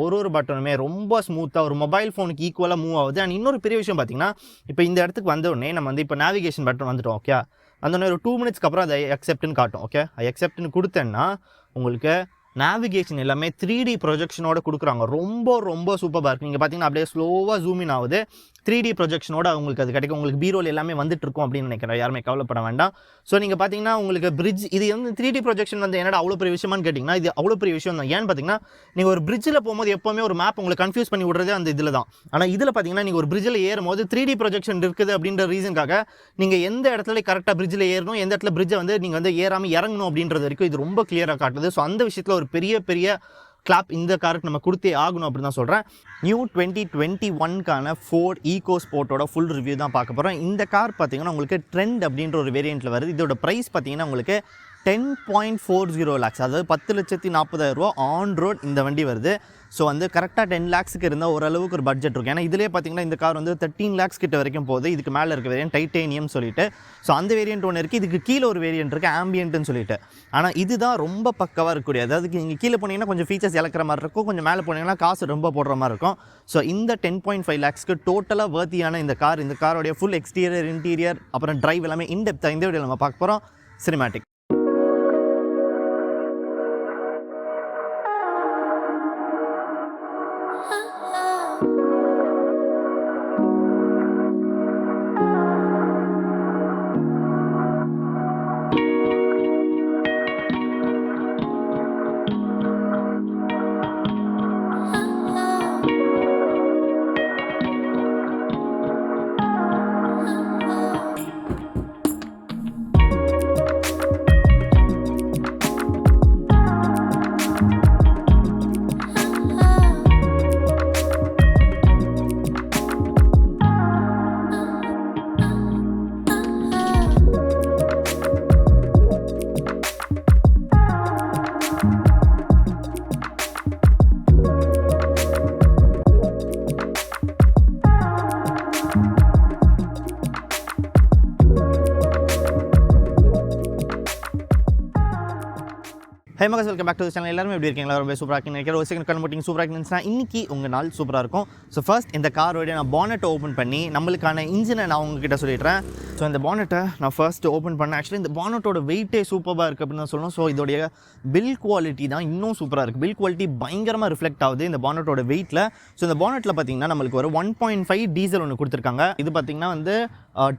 ஒரு பட்டனுமே ரொம்ப ஸ்மூத்தாக ஒரு மொபைல் ஃபோனுக்கு ஈக்குவலாக மூவ் ஆகுது. அண்ட் இன்னொரு பெரிய விஷயம் பார்த்தீங்கன்னா, இப்போ இந்த இடத்துக்கு வந்த உடனே நம்ம வந்து இப்போ நேவிகேஷன் பட்டன் வந்துட்டோம். ஓகே, அந்த ஒரு 2 மினிட்ஸ்க்கு அப்புறம் அதை அக்செப்ட்னு காட்டும். ஓகே, அக்செப்ட்னு கொடுத்தேன்னா உங்களுக்கு நேவிகேஷன் எல்லாமே 3D ப்ரொஜெக்ஷனோட கொடுக்குறாங்க. ரொம்ப ரொம்ப சூப்பராக இருக்குது. நீங்கள் பார்த்தீங்கன்னா அப்படியே ஸ்லோவாக ஜூமின் ஆகுது. 3D ப்ரொஜெக்ஷனோட உங்களுக்கு அது கிடைக்கும். உங்களுக்கு பீரோல் எல்லாமே வந்துட்டு இருக்கும் அப்படின்னு நினைக்கிறேன். யாருமே கவலைப்பட வேண்டாம். ஸோ நீங்கள் பார்த்தீங்கன்னா உங்களுக்கு பிரிட்ஜ் இது வந்து 3D ப்ரொஜெக்ஷன் வந்து என்னடா அவ்வளோ பெரிய விஷயமானு கேட்டிங்கன்னா, இது அவ்வளோ பெரிய விஷயம் தான். ஏன்னு பார்த்தீங்கன்னா, நீங்கள் ஒரு பிரிட்ஜில் போகும்போது எப்போவுமே ஒரு மேப் உங்களுக்கு கன்ஃபியூஸ் பண்ணி விடுறதே அந்த இதில் தான். ஆனால் இதில் பார்த்தீங்கன்னா நீங்கள் ஒரு பிரிட்ஜில் ஏறும்போது 3D ப்ரொஜெக்ஷன் இருக்குது அப்படின்ற ரீசனுக்காக நீங்கள் எந்த இடத்துல கரெக்டாக பிரிட்ஜில் ஏறணும், எந்த இடத்துல பிரிட்ஜை வந்து நீங்கள் வந்து ஏறாமல் இறங்கணும் அப்படின்றது வரைக்கும் இது ரொம்ப கிளியராக காட்டுது. ஸோ அந்த விஷயத்தில் ஒரு பெரிய கிளாப் இந்த காருக்கு நம்ம கொடுத்தே ஆகணும் அப்படின்னு தான் சொல்கிறேன். நியூ 2021க்கான ஃபோர்ட் ஈகோ ஸ்போர்ட்டோட ஃபுல் ரிவ்யூ தான் பார்க்க போகிறோம். இந்த கார் பார்த்தீங்கன்னா உங்களுக்கு ட்ரெண்ட் அப்படின்ற ஒரு வேரியண்ட்டில் வருது. இதோட ப்ரைஸ் பார்த்தீங்கன்னா உங்களுக்கு 10.40 lakhs, அதாவது 10,40,000 ஆன் ரோட் இந்த வண்டி வருது. ஸோ வந்து கரெக்டாக 10 lakhsக்கு இருந்தால் ஓரளவுக்கு ஒரு பட்ஜெட் இருக்கும். ஏன்னா இதிலே பார்த்தீங்கன்னா இந்த கார் வந்து 13 lakhs கிட்ட வரைக்கும் போகுது. இதுக்கு மேலே இருக்க வேரியன்ட் டைட்டேனியம் சொல்லிட்டு. ஸோ அந்த வேரியன்ட் ஒன்று இருக்குது. இதுக்கு கீழே ஒரு வேரியன்ட் இருக்குது ஆம்பியன்ட்னு சொல்லிட்டு. ஆனால் இதுதான் ரொம்ப பக்கவாக இருக்கக்கூடிய, அதாவது நீங்கள் கீழே போனீங்கன்னா கொஞ்சம் ஃபீச்சர்ஸ் இழக்கிற மாதிரி இருக்கும், கொஞ்சம் மேலே போனீங்கன்னா காசு ரொம்ப போடுற மாதிரி இருக்கும். ஸோ இந்த 10.5 lakhsக்கு டோட்டலாக வர்த்தியான இந்த காரோடைய ஃபுல் எக்ஸ்டீரியர், இன்டீரியர், அப்புறம் டிரைவ் எல்லாமே இன்டெப்த்தாக இந்த வீடியோவில் நம்ம பார்க்க போகிறோம். சினிமேட்டிக். ஹை மகஸ், welcome back to the channel. எல்லாரும் எப்படி இருக்கீங்களா? ரொம்ப சூப்பராக இருக்குன்னு நினைக்கிறேன். ஒரு செகண்ட் கண்மூட்டிங் சூப்பராக இருந்துச்சுன்னா இன்றைக்கி உங்கள் நாள் சூப்பராக இருக்கும். ஸோ ஃபர்ஸ்ட் இந்த காரோடைய நான் பானட்டை ஓப்பன் பண்ணி நம்மளுக்கான இன்ஜினை நான் உங்ககிட்ட சொல்லிடுறேன். ஸோ இந்த பானட்டை நான் ஃபர்ஸ்ட் ஓப்பன் பண்ணேன். ஆக்சுவலி இந்த பானட்டோட வெயிட்டே சூப்பராக இருக்குது அப்படின்னு தான் சொல்லணும். ஸோ இதோடைய பில் குவாலிட்டி தான் இன்னும் சூப்பராக இருக்குது. பில் குவாலிட்டி பயங்கரமாக ரிஃப்ளெக்ட் ஆகுது இந்த பானட்டோட வெயிட்டில். ஸோ இந்த பானட்டில் பார்த்தீங்கன்னா நம்மளுக்கு ஒரு 1.5 டீசல் ஒன்று கொடுத்துருக்காங்க. இது பார்த்தீங்கன்னா வந்து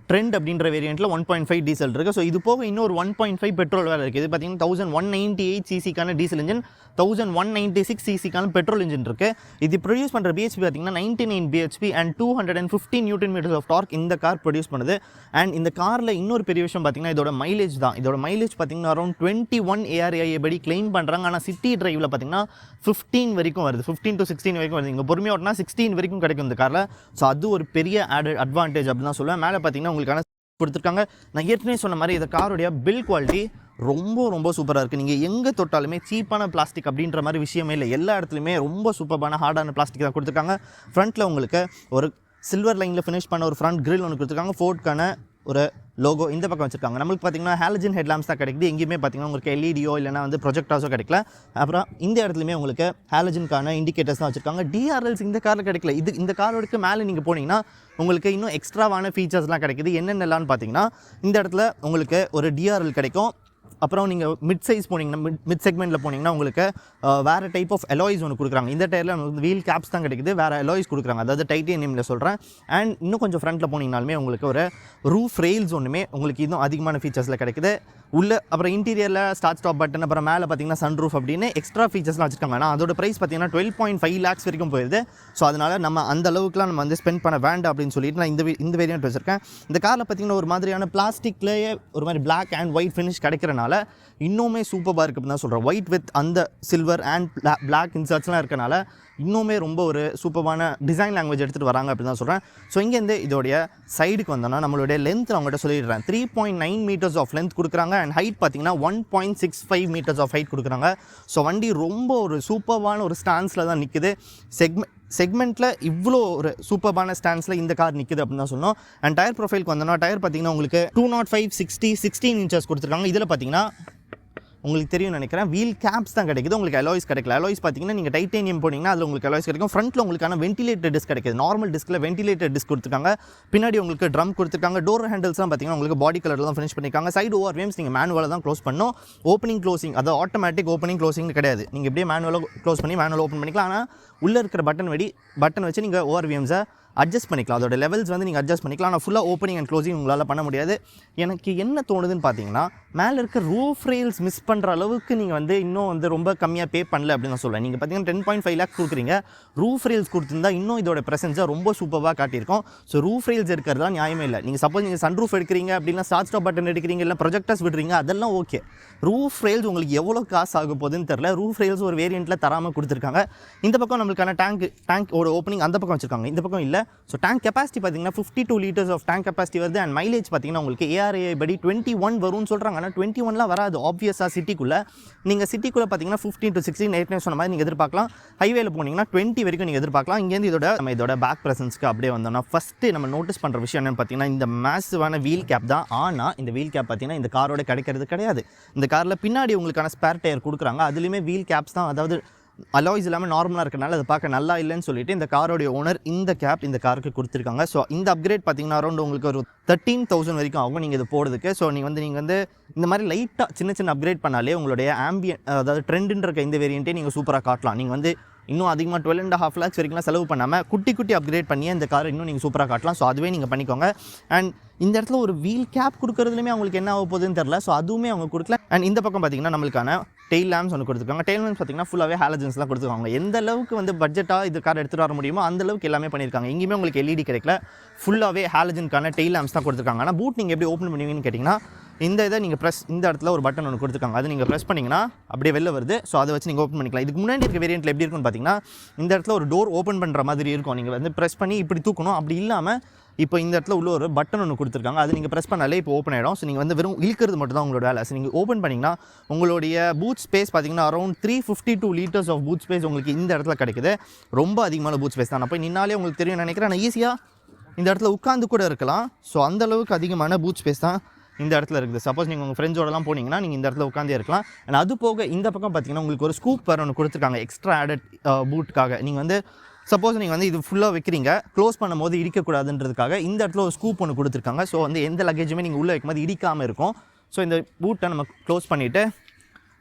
ட்ரெண்ட் அப்படின்ற வேரியண்ட்டில் 1.5 டீசல் இருக்குது. ஸோ இது போக இன்னொரு 1.5 பெட்ரோல் வேறு இருக்குது. இது பார்த்தீங்கன்னா 1198 சிசிக்கான டீசல் இன்ஜின், 1196 சிசிக்கான பெட்ரோல் இன்ஜின் இருக்குது. இது ப்ரொடியூஸ் பண்ணுற பிஹெச்பி பார்த்தீங்கன்னா 99 BHP and 215 newton meters of torque இந்த கார் ப்ரொடியூஸ் பண்ணுது. அண்ட் இந்த காரில் இன்னொரு பெரிய விஷயம் பார்த்தீங்கன்னா இதோட மைலேஜ் தான். இதோட மைலேஜ் பார்த்தீங்கன்னா அரௌண்ட் 21 ARAI படி கிளைம் பண்ணுறாங்க. ஆனால் சிட்டி டிரைவில் பார்த்தீங்கன்னா 15 வரைக்கும் வருது, 15 to 16 வரைக்கும் வருது. இங்கே பொறுமையாக ஓட்டினா 16 வரைக்கும் கிடைக்கும் இந்த காரில். ஸோ அது ஒரு பெரிய ஆடட் அட்வான்டேஜ் அப்படின்னு தான் சொல்லுவேன். மேலே பார்த்தீங்கன்னா உங்களுக்கான கொடுத்துருக்காங்க. நான் ஏற்கனவே சொன்ன மாதிரி இந்த காரோடைய பில் குவாலிட்டி ரொம்ப சூப்பராக இருக்குது. நீங்கள் எங்கே தொட்டாலுமே சீப்பான பிளாஸ்டிக் அப்படின்ற மாதிரி விஷயமே இல்லை. எல்லா இடத்துலையுமே ரொம்ப சூப்பரான ஹார்டான பிளாஸ்டிக் தான் கொடுத்துருக்காங்க. ஃப்ரண்ட்டில் உங்களுக்கு ஒரு சில்வர் லைனில் ஃபினிஷ் பண்ண ஒரு ஃப்ரண்ட் கிரில் ஒன்று கொடுத்துருக்காங்க. ஃபோர்ட்கான ஒரு லோகோ இந்த பக்கம் வச்சுருக்காங்க. நம்மளுக்கு பார்த்தீங்கன்னா ஹாலஜன் ஹெட்லாம்ப்ஸ் தான் கிடைக்குது. எங்கேயுமே பார்த்தீங்கன்னா உங்களுக்கு எல்இடியோ இல்லைனா வந்து ப்ரொஜெக்டாஸோ கிடைக்கல. அப்புறம் இந்த இடத்துலையுமே உங்களுக்கு ஹாலஜனுக்கான இண்டிகேட்டர்ஸ் தான் வச்சுருக்காங்க. டிஆர்எல்ஸ் இந்த காரில் கிடைக்கல. இந்த காரோடுக்கு மேலே நீங்கள் போனீங்கன்னா உங்களுக்கு இன்னும் எக்ஸ்ட்ராவான ஃபீச்சர்ஸ்லாம் கிடைக்குது. என்னென்னலான்னு பார்த்தீங்கன்னா இந்த இடத்துல உங்களுக்கு ஒரு டிஆர்எல் கிடைக்கும். அப்புறம் நீங்கள் மிட் சைஸ் போனீங்கன்னா மிட் செக்மெண்ட்டில் போனீங்கன்னா உங்களுக்கு வேறு டைப் ஆஃப் அலாய்ஸ் ஒன்று கொடுக்குறாங்க. இந்த டயரில் நமக்கு வீல் கேப்ஸ் தான் கிடைக்குது, வேறு அலாய்ஸ் கொடுக்குறாங்க, அதாவது டைட்டேனியமில் சொல்கிறேன். அண்ட் இன்னும் கொஞ்சம் ஃப்ரண்ட்டில் போனீங்கனாலுமே உங்களுக்கு ஒரு ரூஃப் ரெயில்ஸ் ஒன்றுமே உங்களுக்கு இன்னும் அதிகமான ஃபீச்சர்ஸில் கிடைக்குது. உள்ள அப்புறம் இன்டீரியரில் ஸ்டார்ட் ஸ்டாப் பட்டன், அப்புறம் மேலே பார்த்தீங்கன்னா சன்ரூஃப் அப்படின்னு எக்ஸ்ட்ரா ஃபீச்சர்ஸ்லாம் வச்சுருக்காங்க. ஆனால் அதோட ப்ரைஸ் பார்த்தீங்கன்னா 12.5 lakhs வரைக்கும் போயிடுது. ஸோ அதனால் நம்ம அந்த அளவுக்குலாம் நம்ம வந்து ஸ்பெண்ட் பண்ண வேண்டாம் அப்படின்னு சொல்லிட்டு நான் இந்த வேரியன்ட் வச்சுருக்கேன். இந்த காரில் பார்த்தீங்கன்னா ஒரு மாதிரியான பிளாஸ்டிக்லேயே ஒரு மாதிரி பிளாக் அண்ட் ஒயிட் ஃபினிஷ் கிடைக்கிறனால இன்னுமே சூப்பராக இருக்குது அப்படின்னு தான் சொல்கிறேன். ஒயிட் வித் அந்த சில்வர் அண்ட் பிளாக் இன்சர்ட்ஸ்லாம் இருக்கனால இன்னுமே ரொம்ப ஒரு சூப்பரான டிசைன் லாங்குவேஜ் எடுத்துகிட்டு வராங்க அப்படின்னு தான் சொல்கிறேன். ஸோ இங்கேருந்து இதோடைய சைடுக்கு வந்தோன்னா நம்மளுடைய லென்த் நான் உங்கள்கிட்ட சொல்லிடுறேன். 3.9 meters ஆஃப் லென்த் கொடுக்குறாங்க. அண்ட் ஹைட் பார்த்தீங்கன்னா 1.65 meters ஆஃப் ஹைட் கொடுக்குறாங்க. ஸோ வண்டி ரொம்ப ஒரு சூப்பரான ஒரு ஸ்டான்ஸில் தான் நிற்குது. செக்மெண்ட்டில் இவ்வளோ ஒரு சூப்பரான ஸ்டான்ஸில் இந்த கார் நிற்குது அப்படின்னு தான் சொன்னோம். அண்ட் டயர் ப்ரொஃபைலுக்கு வந்தோன்னா டயர் பார்த்தீங்கன்னா உங்களுக்கு 205/60 16 inches கொடுத்துருக்காங்க. இதில் பார்த்தீங்கன்னா உங்களுக்கு தெரியும் நினைக்கிறேன், வீல் கேப்ஸ் தான் கிடைக்குது, உங்களுக்கு அலாய்ஸ் கிடைக்கல. அலாய்ஸ் பார்த்தீங்கன்னா நீங்கள் டைட்டேனியம் போனீங்கன்னா அதில் உங்களுக்கு அலாய்ஸ் கிடைக்கும். ஃப்ரண்ட்டில் உங்களுக்கான வென்டிலேட்டர் டிஸ்க் கிடைக்குது. நார்மல் டிஸ்கில் வென்டிலேட்டர் டிஸ்க் கொடுத்துருக்காங்க. பின்னாடி உங்களுக்கு ட்ரம் கொடுத்துருக்காங்க. டோர் ஹேண்டில்ஸ்லாம் பார்த்தீங்கன்னா உங்களுக்கு பாடி கலரில் தான் ஃபினிஷ் பண்ணியிருக்காங்க. சைடு ஓஆர்விஎம்ஸ் நீங்கள் மேனுவலாக தான் க்ளோஸ் பண்ணணும். ஓப்பனிங் க்ளோசிங், அது ஆட்டோமேட்டிக் ஓப்பனிங் க்ளோசிங் கிடையாது. நீங்கள் எப்படியே மேனுவலாக க்ளோஸ் பண்ணி மேனுவலாக ஓப்பன் பண்ணிக்கலாம். ஆனால் உள்ளே இருக்கிற பட்டன் வச்சு நீங்கள் ஓஆர்விஎம்ஸை அட்ஜஸ்ட் பண்ணிக்கலாம். அதோட லெவல்ஸ் வந்து நீங்கள் அட்ஜஸ்ட் பண்ணிக்கலாம். ஆனால் ஃபுல்லாக ஓப்பனிங் அண்ட் க்ளோசிங் உங்களால் பண்ண முடியாது. எனக்கு என்ன தோணுதுன்னு பார்த்தீங்கன்னா, மேலே இருக்க ரூஃப் ரெயில்ஸ் மிஸ் பண்ணுற அளவுக்கு நீங்கள் வந்து இன்னும் வந்து ரொம்ப கம்மியாக பே பண்ணல அப்படின்னு நான் சொல்லுவேன். நீங்கள் பார்த்தீங்கன்னா 10.5 lakhs கொடுக்குறீங்க, ரூஃப் ரெயில்ஸ் கொடுத்துருந்தா இன்னும் இதோட ப்ரெசன்ஸை ரொம்ப சூப்பராக காட்டியிருக்கோம். ஸோ ரூஃப் ரெயில்ஸ் இருக்கிறதா நியாயமே இல்லை. நீங்கள் சப்போஸ் நீங்கள் சன் ரூஃப் எடுக்கிறீங்க அப்படின்னா, ஸ்டார்ட் ஸ்டாப் பட்டன் எடுக்கிறீங்க, இல்லை ப்ரொஜெக்டர்ஸ் விடுறீங்க, அதெல்லாம் ஓகே. ரூஃப் ரெயில்ஸ் உங்களுக்கு எவ்வளோ காசு ஆக போகுதுன்னு தெரில. ரூஃப் ரெயில்ஸ் ஒரு வேரியண்ட்டில் தராமல் கொடுத்துருக்காங்க. இந்த பக்கம் நம்மளுக்கான டேங்க் ஒரு ஓப்பனிங் அந்த பக்கம் வச்சுருக்காங்க, இந்த பக்கம் இல்லை. ஸோ டேங்க் கெப்பாசிட்டி பார்த்தீங்கன்னா 52 liters ஆஃப் டேங்க் கெப்பாசிட்டி வருது. அண்ட் மைலேஜ் பார்த்தீங்கன்னா உங்களுக்கு ARAI படி 21 வரும்னு சொல்கிறாங்க. ஆனால் 21லாம் வராது ஆப்வியஸாக. சிட்டிக்குள்ளே பார்த்தீங்கன்னா 15 to 16 ஏற்கனவே சொன்ன மாதிரி நீங்கள் எதிர்பார்க்கலாம். ஹைவேல போனீங்கன்னா 20 வரைக்கும் நீங்கள் எதிர்பார்க்கலாம். இங்கேருந்து இதோட பேக் ப்ரெசன்ஸ்க்கு அப்படியே வந்தோம்னா, ஃபஸ்ட்டு நம்ம நோட்டீஸ் பண்ணுற விஷயம் என்னென்னு பார்த்தீங்கன்னா, இந்த மேசிவான வீல் கேப் தான். ஆனால் இந்த வீல் கேப் பார்த்தீங்கன்னா இந்த காரோட கிடைக்கிறது கிடையாது. இந்த காரில் பின்னாடி உங்களுக்கான ஸ்பேர் டயர் கொடுக்குறாங்க, அதுலேயுமே வீல் கேப்ஸ் தான். அதாவது அலாய்ஸ் இல்லாமல் நார்மலாக இருக்கனால அதை பார்க்க நல்லா இல்லைன்னு சொல்லிட்டு இந்த காரோடைய ஓனர் இந்த கேப் இந்த காருக்கு கொடுத்துருக்காங்க. ஸோ இந்த அப்கிரேட் பார்த்தீங்கன்னா அரௌண்ட் உங்களுக்கு ஒரு 13,000 வரைக்கும் ஆகும் நீங்கள் இது போடுறதுக்கு. ஸோ நீங்கள் வந்து இந்த மாதிரி லைட்டாக சின்ன அப்கிரேட் பண்ணாலே உங்களுடைய அதாவது ட்ரெண்டுன்ற இருக்க இந்த வேரியண்ட்டே நீங்கள் சூப்பராக காட்டலாம். நீங்கள் வந்து இன்னும் அதிகமாக 12.5 lakhs வரைக்கும்லாம் செலவு பண்ணாமல் குட்டி அப்கிரேட் பண்ணி இந்த காரை இன்னும் நீங்கள் சூப்பராக காட்டலாம். ஸோ அதுவே நீங்கள் பண்ணிக்கோங்க. அண்ட் இந்த இடத்துல ஒரு வீல் கேப் கொடுக்குறதுலையுமே அவங்களுக்கு என்ன ஆக போகுதுன்னு தெரில. ஸோ அதுவுமே அவங்க கொடுக்கல. அண்ட் இந்த பக்கம் பார்த்தீங்கன்னா நம்மளுக்கான டெயில் லேம்ப்ஸ் ஒன்று கொடுத்துருக்காங்க. டெயில் லேம்ப்ஸ் பார்த்தீங்கன்னா ஃபுல்லாகவே ஹாலஜன்ஸ்லாம் கொடுத்துருக்காங்க. எந்த அளவுக்கு வந்து பட்ஜெட்டாக இது கார் எடுத்துகிட்டு வர முடியுமோ அந்த அளவுக்கு எல்லாமே பண்ணியிருக்காங்க. எங்கேயுமே உங்களுக்கு LED கிடைக்கல, ஃபுல்லாகவே ஹாலஜனுக்கான டெயில் லேம்ப்ஸ் தான் கொடுத்துருக்காங்க. ஆனால் பூட் நீங்கள் எப்படி ஓப்பன் பண்ணுவீங்கன்னு கேட்டிங்கன்னா, இந்த இதை நீங்கள் இந்த இடத்துல ஒரு பட்டன் ஒன்று கொடுத்துருக்காங்க, அது நீங்கள் ப்ரெஸ் பண்ணிங்கன்னா அப்படியே வெளில வருது. ஸோ அதை வச்சு நீங்கள் ஓப்பன் பண்ணிக்கலாம். இதுக்கு முன்னாடி இருக்க வேரியண்ட்டில் எப்படி இருக்குன்னு பார்த்தீங்கன்னா, இந்த இடத்துல ஒரு டோர் ஓப்பன் பண்ணுற மாதிரி இருக்கும். நீங்கள் வந்து ப்ரெஸ் பண்ணி இப்படி தூக்கணும். அப்படி இல்லாமல் இப்போ இந்த இடத்துல உள்ள ஒரு பட்டன் ஒன்று கொடுத்துருக்காங்க, அது நீங்கள் ப்ரெஸ் பண்ணாலே இப்போ ஓப்பன் ஆகிடும். ஸோ நீங்கள் வந்து வெறும் இழுக்கிறது மட்டும் தான் உங்களோட வேலை. ஸோ நீங்கள் ஓப்பன் பண்ணிங்கன்னா உங்களுடைய பூட் ஸ்பேஸ் பார்த்தீங்கன்னா around 352 liters of boot space உங்களுக்கு இந்த இடத்துல கிடைக்குது. ரொம்ப அதிகமான பூட் ஸ்பேஸ் தான். நான் போய் நின்னாலே உங்களுக்கு தெரியும் நினைக்கிறேன். நான் ஈஸியாக இந்த இடத்துல உட்காந்து கூட இருக்கலாம். ஸோ அந்தளவுக்கு அதிகமான பூட் ஸ்பேஸ் தான் இந்த இடத்துல இருக்குது. சப்போஸ் நீங்கள் உங்கள் ஃப்ரெண்ட்ஸோடலாம் போனீங்கன்னா நீங்கள் இந்த இடத்துல உட்காந்தே இருக்கலாம். அண்ட் அது போக இந்த பக்கம் பார்த்தீங்கன்னா உங்களுக்கு ஒரு ஸ்கூப் வேறு ஒன்று கொடுத்துருக்காங்க எக்ஸ்ட்ரா ஆடட் பூட்டுக்காக. நீங்கள் வந்து சப்போஸ் நீங்கள் வந்து இது ஃபுல்லாக வைக்கிறீங்க, க்ளோஸ் பண்ணும்போது இடிக்கக்கூடாதுன்றதுக்காக இந்த இடத்துல ஒரு ஸ்கூப் ஒன்று கொடுத்துருக்காங்க. ஸோ வந்து எந்த லக்கேஜுமே நீங்கள் உள்ளே வைக்கும்போது இடிக்காமல் இருக்கும். ஸோ இந்த பூட்டை நம்ம க்ளோஸ் பண்ணிவிட்டு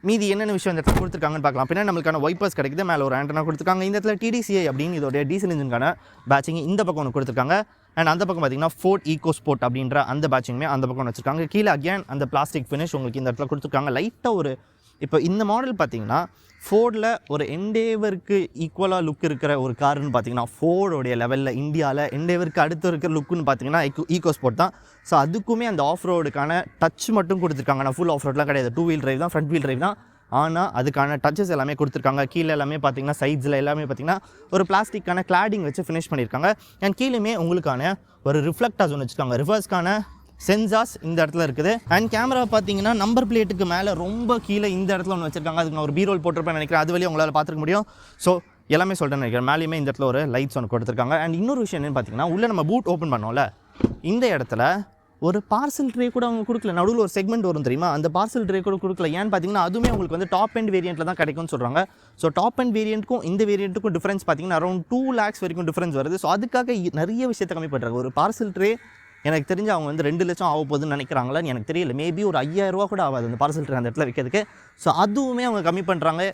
மீதி என்னென்ன விஷயம் இந்த இடத்துல கொடுத்துருக்காங்கன்னு பார்க்கலாம். பின்னாடி நம்மளுக்கான வைப்பர்ஸ் கிடைக்குது, மேலே ஒரு ஆண்டனா கொடுத்துருக்காங்க. இந்த இடத்துல TDCI அப்படின்னு இதோடைய டீசல் இன்ஜின்கான பேட்சிங் இந்த பக்கம் ஒன்று கொடுத்துருக்காங்க. அண்ட் அந்த பக்கம் பார்த்தீங்கன்னா ஃபோர்ட் ஈகோஸ்போர்ட் அப்படின்ற அந்த பேட்சிங்குமே அந்த பக்கம் வச்சுருக்காங்க. கீழே அகேன் அந்த பிளாஸ்டிக் ஃபினிஷ் உங்களுக்கு இந்த இடத்துல கொடுத்துருக்காங்க. லைட்டாக ஒரு இப்போ இந்த மாடல் பார்த்தீங்கன்னா ஃபோர்டில் ஒரு எண்டேவருக்கு ஈக்குவலாக லுக் இருக்கிற ஒரு காருன்னு பார்த்தீங்கன்னா ஃபோர்டோடைய லெவலில் இந்தியாவில் எண்டேவருக்கு அடுத்து இருக்கிற லுக்குன்னு பார்த்தீங்கன்னா ஈகோஸ்போர்ட் தான். ஸோ அதுக்குமே அந்த ஆஃப் ரோடுக்கான டச் மட்டும் கொடுத்துருக்காங்க. நான் ஃபுல் ஆஃப் ரோட்லாம் கிடையாது, 2 wheel டிரைவ் தான், ஃப்ரண்ட் வீல் டிரைவ் தான். ஆனால் அதுக்கான டச்சஸ் எல்லாமே கொடுத்துருக்காங்க. கீழே எல்லாமே பார்த்தீங்கன்னா சைட்ஸில் எல்லாமே பார்த்தீங்கன்னா ஒரு பிளாஸ்டிக்கான கிளாடிங் வச்சு ஃபினிஷ் பண்ணியிருக்காங்க. அண்ட் கீழேயுமே உங்களுக்கான ஒரு ரிஃப்ளெக்டர்ஸ் ஒன்று வச்சுருக்காங்க. ரிவர்ஸ்க்கான சென்சார்ஸ் இந்த இடத்துல இருக்குது. அண்ட் கேமரா பார்த்தீங்கன்னா நம்பர் பிளேட்டுக்கு மேலே ரொம்ப கீழே இந்த இடத்துல ஒன்று வச்சிருக்காங்க. அதுக்கு நான் ஒரு பீரோல் போட்டிருப்பேன் நினைக்கிறேன், அது வழியாக உங்களால் பார்த்துக்க முடியும். ஸோ எல்லாமே சொல்லிட்டேன்னு நினைக்கிறேன். மேலேயுமே இந்த இடத்துல ஒரு லைட்ஸ் ஒன்று கொடுத்துருக்காங்க. அண்ட் இன்னொரு விஷயம் என்னென்னு பார்த்தீங்கன்னா, உள்ளே நம்ம பூட் ஓப்பன் பண்ணோம்ல, இந்த இடத்துல ஒரு பார்சல் ட்ரே கூட அவங்க கொடுக்கல. நடுவில் ஒரு செக்மெண்ட் வரும் தெரியுமா, அந்த பார்சல் ட்ரே கூட கொடுக்கல. ஏன்னு பார்த்தீங்கன்னா அதுவுமே உங்களுக்கு வந்து டாப் அண்ட் வேரியண்ட்டில் தான் கிடைக்கும்னு சொல்கிறாங்க. ஸோ டாப் அண்ட் வேரியண்ட்டுக்கும் இந்த வேரியண்ட்டுக்கும் டிஃப்ரென்ஸ் பார்த்தீங்கன்னா அரௌண்ட் 2 lakhs வரைக்கும் டிஃப்ரென்ஸ் வருது. ஸோ அதுக்காக நிறைய விஷயத்தை கம்மி பண்ணுறாங்க. ஒரு பார்சல் ட்ரே எனக்கு தெரிஞ்சு அவங்க வந்து 2 லட்சம் ஆக போகுதுன்னு நினைக்கிறாங்களான்னு எனக்கு தெரியல. மேபி ஒரு 5000 ரூபா கூட ஆகாது அந்த பார்சல் ட்ரே அந்த இடத்துல வைக்கிறதுக்கு. ஸோ அதுவுமே அவங்க கம்மி பண்ணுறாங்க.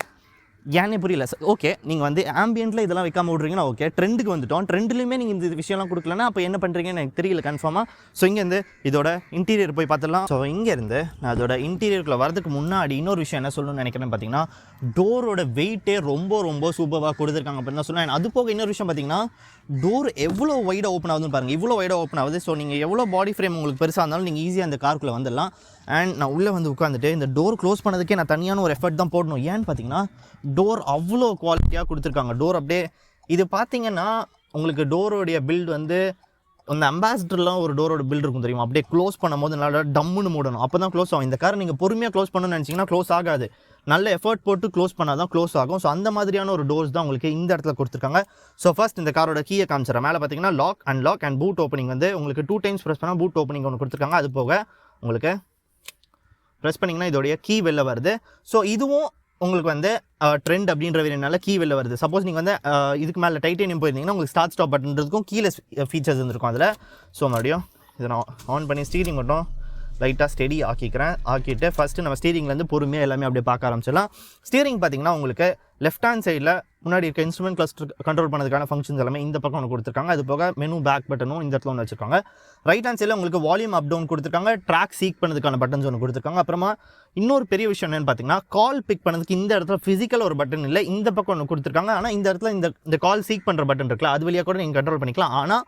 ஏன்னே புரியல. ஓகே, நீங்கள் வந்து ஆம்பியன்ட்டில் இதெல்லாம் வைக்காம விட்றீங்கன்னா ஓகே, ட்ரெண்டுக்கு வந்துட்டோம். ட்ரெண்ட்லையுமே நீங்கள் இந்த விஷயம்லாம் கொடுக்கலன்னா அப்போ என்ன பண்ணுறீங்கன்னு எனக்கு தெரியல கன்ஃபார்மாக. ஸோ இங்கேருந்து இதோட இன்டீரியர் போய் பார்த்துடலாம். ஸோ இங்கேருந்து நான் அதோட இன்டீரியருக்குள்ளே வரதுக்கு முன்னாடி இன்னொரு விஷயம் என்ன சொல்லணும்னு நினைக்கிறேன்னு பார்த்தீங்கன்னா, டோரோட வெயிட்டே ரொம்ப சூப்பராக கொடுத்துருக்காங்க அப்படின்னு தான் சொல்லுவேன். அது போக இன்னொரு விஷயம் பார்த்தீங்கன்னா, டோர் எவ்வளோ வைடாக ஓப்பன் ஆகுதுன்னு பாருங்கள். இவ்வளோ வைடாக ஓப்பன் ஆகுது. ஸோ நீங்கள் எவ்வளோ பாடி ஃப்ரேம் உங்களுக்கு பெருசாக இருந்தாலும் நீங்கள் ஈஸியாக அந்த காருக்குள்ளே வந்துடலாம். அண்ட் நான் உள்ளே வந்து உட்காந்துட்டு இந்த டோர் க்ளோஸ் பண்ணதுக்கே நான் தனியான ஒரு எஃபர்ட் தான் போடணும். ஏன்னு பார்த்தீங்கன்னா டோர் அவ்வளோ குவாலிட்டியாக கொடுத்துருக்காங்க. டோர் அப்படியே இது பார்த்தீங்கன்னா உங்களுக்கு டோரோடைய பில்ட் வந்து அந்த அம்பாசிடர்லாம் ஒரு டோரோட பில்ட் இருக்கும் தெரியுமா, அப்படியே க்ளோஸ் பண்ணும்போது நல்லா டம்முன்னு மூடணும், அப்போ தான் க்ளோஸ் ஆகும். இந்த காரை நீங்கள் பொறுமையாக க்ளோஸ் பண்ணணும்னு நினச்சிங்கன்னா க்ளோஸ் ஆகாது. நல்ல எஃபர்ட் போட்டு க்ளோஸ் பண்ணால் தான் க்ளோஸ் ஆகும். ஸோ அந்த மாதிரியான ஒரு டோர்ஸ் தான் உங்களுக்கு இந்த இடத்துல கொடுத்துருக்காங்க. ஸோ ஃபர்ஸ்ட் இந்த காரோட கீயை காமிச்சிடறேன். மேலே பார்த்தீங்கன்னா லாக் அண்ட் பூட் ஓப்பனிங் வந்து உங்களுக்கு 2 times ப்ரெஸ் பண்ணால் பூட் ஓப்பனிங் ஒன்று கொடுத்துருக்காங்க. அது போக உங்களுக்கு ப்ரெஸ் பண்ணிங்கன்னா இதோடைய கீ வெளில வருது. ஸோ இதுவும் உங்களுக்கு வந்து ட்ரெண்ட் அப்படின்ற வேரியனால கீ வெளில வருது. சப்போஸ் நீங்கள் வந்து இதுக்கு மேலே டைட்டேனியம் போயிருந்தீங்கன்னா உங்களுக்கு ஸ்டார்ட் ஸ்டாப் பட்டன்றதுக்கும் கீழே ஃபீச்சர்ஸ் இருந்திருக்கும் அதில். ஸோ மறுபடியும் இதை நான் ஆன் பண்ணி ஸ்டீரிங் மட்டும் லைட்டாக ஸ்டெடி ஆக்கிட்டு ஃபஸ்ட்டு நம்ம ஸ்டீரிங்லேருந்து பொறுமையாக எல்லாமே அப்படியே பார்க்க ஆரம்பிச்சிடலாம். ஸ்டீரிங் பார்த்தீங்கன்னா உங்களுக்கு லெஃப்ட் ஹேண்ட் சைடில் முன்னாடி இருக்க இன்ஸ்ட்ருமெண்ட் கிளஸ்டர் கண்ட்ரோல் பண்ணதுக்கான ஃபங்க்ஷன்ஸ் எல்லாமே இந்த பக்கம் ஒன்று கொடுத்துருக்காங்க. அது போக மெனு பேக் பட்டனும் இந்த இடத்துல ஒன்று வச்சிருக்காங்க. ரைட் ஹேண்ட் சைடில் உங்களுக்கு வால்யூம் அப் டவுன் கொடுத்துருக்காங்க. ட்ராக் சீக் பண்ணதுக்கான பட்டன்ஸ் ஒன்று கொடுத்துருக்காங்க. அப்புறமா இன்னொரு பெரிய விஷயம் என்னென்னு பார்த்தீங்கன்னா கால் பிக் பண்ணதுக்கு இந்த இடத்துல ஃபிசிக்கல் ஒரு பட்டன் இல்லை, இந்த பக்கம் ஒன்று கொடுத்துருக்காங்க. ஆனால் இந்த இடத்துல இந்த கால் சீக் பண்ணுற பட்டன் இருக்குல்ல, அது வழியாக கூட நீங்கள் கண்ட்ரோல் பண்ணிக்கலாம். ஆனால்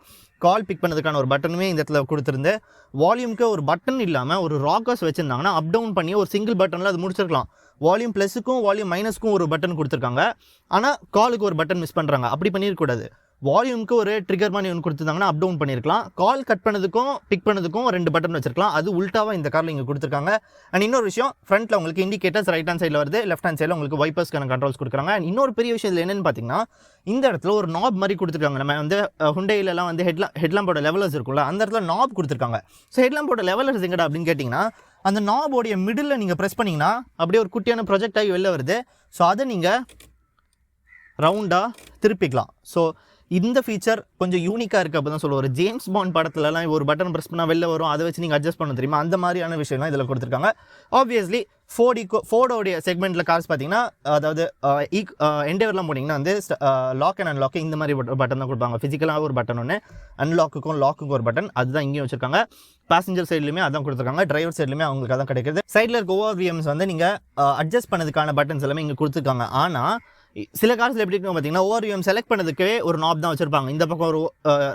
கால் பிக் பண்ணதுக்கான ஒரு பட்டனுமே இந்த இடத்துல கொடுத்துருந்து வால்யூமுக்கு ஒரு பட்டன் இல்லாமல் ஒரு ராக்கர்ஸ் வச்சுருந்தாங்கன்னா அப் டவுன் பண்ணி ஒரு சிங்கிள் பட்டனில் அது முடிச்சிருக்கலாம். வால்யூம் ப்ளஸுக்கும் வால்யூம் மைனஸ்க்கும் ஒரு பட்டன் கொடுத்துருக்காங்க. ஆனால் காலுக்கு ஒரு பட்டன் மிஸ் பண்ணுறாங்க. அப்படி பண்ணியிருக்கூடாது. வால்யூமுக்கு ஒரு ட்ரிகர் பண்ணி ஒன்று கொடுத்துருந்தாங்கன்னா அப் டவுன் பண்ணியிருக்கலாம். கால் கட் பண்ணதுக்கும் பிக் பண்ணதுக்கும் 2 பட்டன் வச்சிருக்கலாம். அது உல்ட்டாவாக இந்த காரில் இங்கே கொடுத்துருக்காங்க. அண்ட் இன்னொரு விஷயம், ஃப்ரண்ட்டில் உங்களுக்கு இண்டிகேட்டர்ஸ் ரைட் ஹேண்ட் சைடில் வருது, லெஃப்ட் ஹேண்ட் சைடில் உங்களுக்கு வைப்பர்ஸ்க்கான கண்ட்ரோல்ஸ் கொடுக்குறாங்க. அண்ட் இன்னொரு பெரிய விஷயம் இதில் என்னென்னு பார்த்தீங்கன்னா இந்த இடத்துல ஒரு நாப் மாதிரி கொடுத்துருக்காங்க. நம்ம வந்து ஹுண்டையிலலாம் வந்து ஹெட்லாம்போட லெவலர்ஸ் இருக்கும்ல, அந்த இடத்துல நாப் கொடுத்துருக்காங்க. ஸோ ஹெட்லாம்போட லெவலர்ஸ் எங்கடா அப்படின்னு கேட்டிங்கன்னா அந்த நாபோடைய மிடில் நீங்கள் ப்ரெஸ் பண்ணிங்கன்னா அப்படியே ஒரு குட்டியான ப்ரொஜெக்ட் ஆகி வெளில வருது. ஸோ அதை நீங்கள் ரவுண்டாக திருப்பிக்கலாம். ஸோ இந்த ஃபீச்சர் கொஞ்சம் யூனிக்காக இருக்குது அப்படி தான் சொல்லுவோம். ஒரு ஜேம்ஸ் பாண்ட் படத்துலலாம் ஒரு பட்டன் ப்ரெஸ் பண்ணால் வெளில வரும், அதை வச்சு நீங்கள் அட்ஜஸ்ட் பண்ண தெரியுமா, அந்த மாதிரியான விஷயம்லாம் இதில் கொடுத்துருக்காங்க. ஆப்வியஸ்லி ஃபோர்டோடைய செக்மெண்ட்டில் கார்ஸ் பார்த்தீங்கன்னா அதாவது எண்டேவர்லாம் போனீங்கன்னா வந்து லாக் அண்ட் அன்லாக் இந்த மாதிரி பட்டன் தான் கொடுப்பாங்க. ஃபிசிக்கலாக ஒரு பட்டன் ஒன்று, அன்லாக்குக்கும் லாக்குக்கும் ஒரு பட்டன், அதுதான் இங்கேயும் வச்சுருக்காங்க. பேசஞ்சர் சைட்லையுமே அதான் கொடுத்துருக்காங்க, டிரைவர் சைட்லையுமே அவங்களுக்கு அதான் கிடைக்குது. சைடில் இருக்க ORVMs வந்து நீங்கள் அட்ஜஸ்ட் பண்ணதுக்கான பட்டன்ஸ் எல்லாமே இங்கே கொடுத்துருக்காங்க. ஆனால் சில கார்ஸில் எப்படி இருக்கும் பார்த்தீங்கன்னா ORVM செலக்ட் பண்ணதுக்கே ஒரு நாப் தான் வச்சிருப்பாங்க. இந்த பக்கம் ஒரு